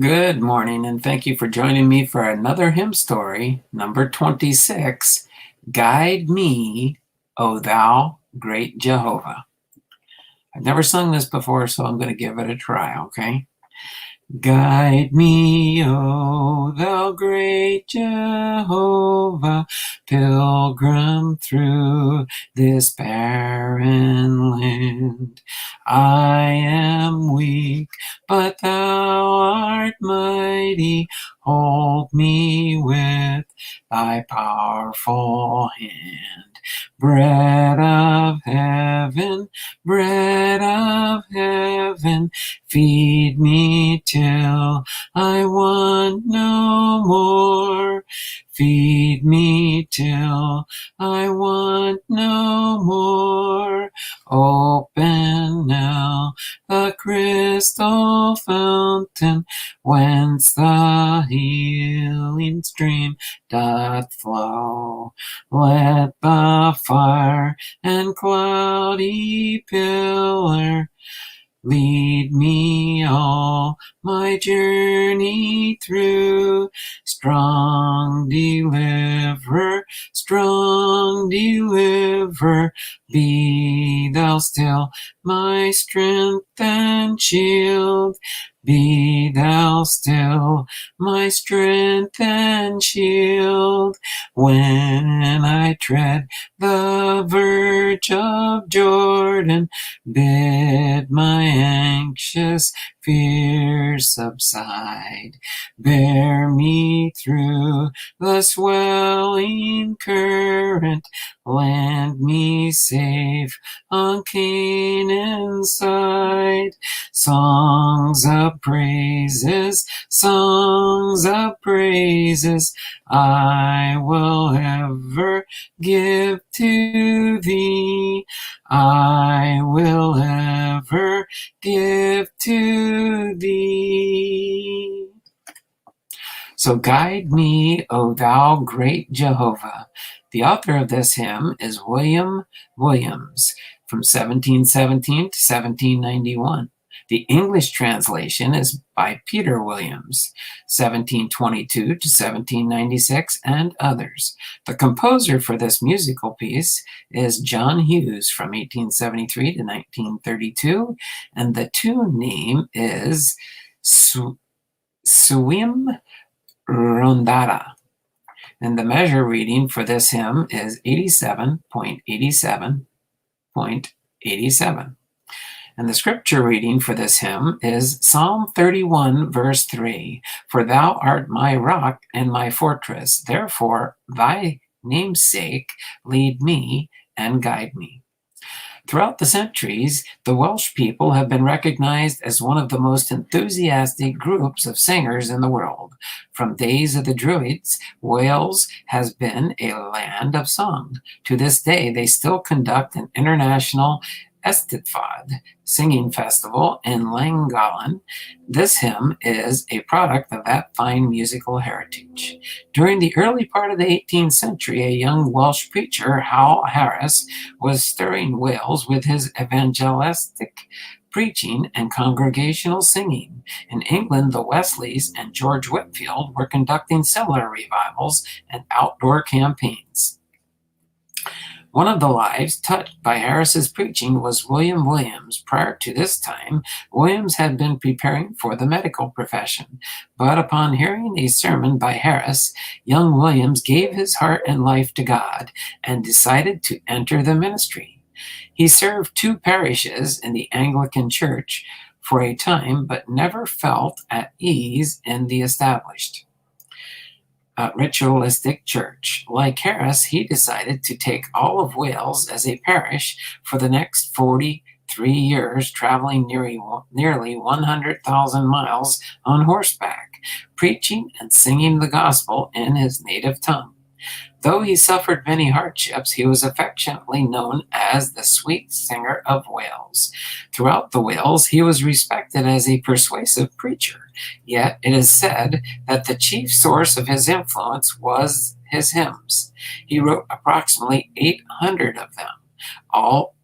Good morning, and thank you for joining me for another hymn story, number 26, Guide Me, O Thou Great Jehovah. I've never sung this before, so I'm going to give it a try, okay? Guide me, O thou great Jehovah, pilgrim through this barren land. I am weak, but thou art mighty. Hold me with thy powerful hand. Bread of heaven, feed me till I want no more. Feed me till I want no more. Open now the crystal fountain, whence the healing stream doth flow. Let the fire and cloudy pillar lead me all my journey through. Strong deliverer, be thou still my strength and shield. Be thou still my strength and shield. When I tread the verge of Jordan, bid my anxious fears subside. Bear me through the swelling current. Land me safe on Canaan's side. Songs of praises, I will ever give to thee. I will ever give to thee. So guide me, O thou great Jehovah. The author of this hymn is William Williams from 1717 to 1791. The English translation is by Peter Williams, 1722 to 1796, and others. The composer for this musical piece is John Hughes from 1873 to 1932, and the tune name is Suim Rondada. And the measure reading for this hymn is 87.87.87. And the scripture reading for this hymn is Psalm 31, verse 3. For thou art my rock and my fortress, therefore thy name's sake lead me and guide me. Throughout the centuries, the Welsh people have been recognized as one of the most enthusiastic groups of singers in the world. From days of the Druids, Wales has been a land of song. To this day, they still conduct an international Eisteddfod singing festival in Llangollen. This hymn is a product of that fine musical heritage. During the early part of the 18th century, a young Welsh preacher, Hal Harris, was stirring Wales with his evangelistic preaching and congregational singing. In England, the Wesleys and George Whitefield were conducting similar revivals and outdoor campaigns. One of the lives touched by Harris's preaching was William Williams. Prior to this time, Williams had been preparing for the medical profession, but upon hearing a sermon by Harris, young Williams gave his heart and life to God and decided to enter the ministry. He served 2 parishes in the Anglican Church for a time, but never felt at ease in the established ritualistic church. Like Harris, he decided to take all of Wales as a parish for the next 43 years, traveling nearly 100,000 miles on horseback, preaching and singing the gospel in his native tongue. Though he suffered many hardships, he was affectionately known as the sweet singer of Wales. Throughout the Wales, he was respected as a persuasive preacher. Yet it is said that the chief source of his influence was his hymns. He wrote approximately 800 of them, all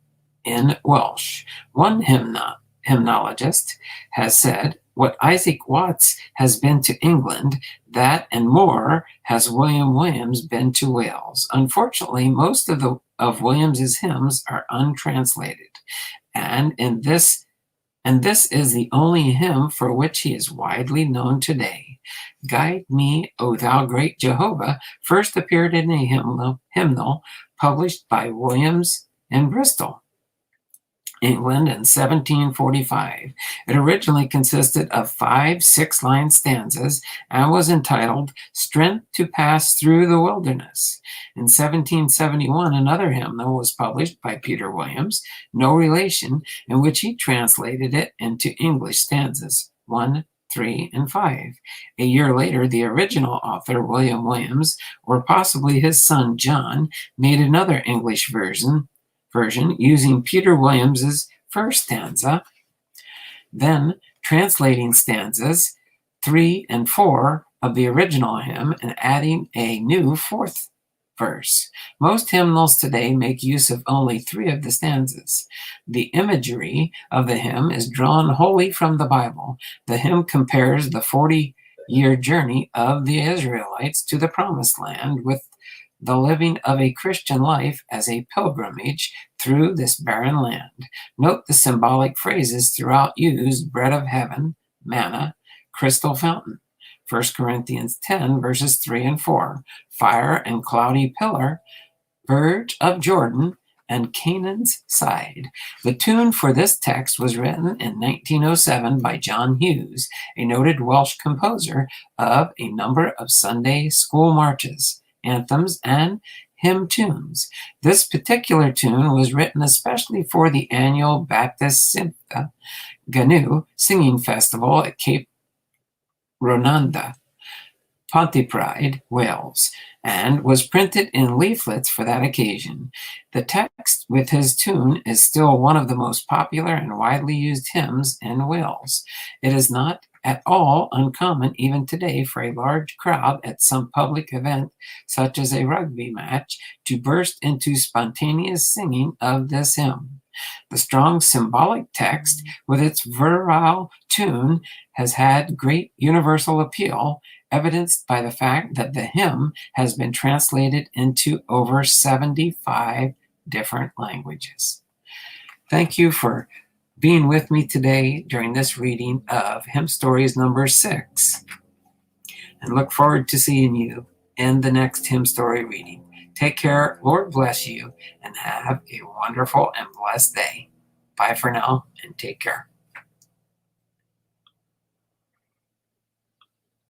in Welsh. One hymnologist has said What Isaac Watts has been to England, that and more has William Williams been to Wales. Unfortunately, most of Williams's hymns are untranslated, and this is the only hymn for which he is widely known today. Guide Me, O Thou Great Jehovah first appeared in a hymnal published by Williams in Bristol, England in 1745. It originally consisted of 5 6-line stanzas and was entitled Strength to Pass Through the Wilderness. In 1771, another hymnal was published by Peter Williams, no relation, in which he translated it into English stanzas 1, 3, and 5. A year later, the original author, William Williams, or possibly his son John, made another English version using Peter Williams's first stanza, then translating stanzas 3 and 4 of the original hymn and adding a new 4th verse. Most hymnals today make use of only 3 of the stanzas. The imagery of the hymn is drawn wholly from the Bible. The hymn compares the 40-year journey of the Israelites to the Promised Land with the living of a Christian life as a pilgrimage through this barren land. Note the symbolic phrases throughout used: bread of heaven, manna, crystal fountain. 1 Corinthians 10, verses 3 and 4. Fire and cloudy pillar, verge of Jordan, and Canaan's side. The tune for this text was written in 1907 by John Hughes, a noted Welsh composer of a number of Sunday school marches, anthems, and hymn tunes. This particular tune was written especially for the annual Baptist Sintha Ganu singing festival at Cape Ronanda, Pontypridd, Wales, and was printed in leaflets for that occasion. The text with his tune is still one of the most popular and widely used hymns in Wales. It is not at all uncommon even today for a large crowd at some public event, such as a rugby match, to burst into spontaneous singing of this hymn. The strong symbolic text with its virile tune has had great universal appeal, evidenced by the fact that the hymn has been translated into over 75 different languages. Thank you for being with me today during this reading of Hymn Stories number 6. And look forward to seeing you in the next hymn story reading. Take care, Lord bless you, and have a wonderful and blessed day. Bye for now, and take care.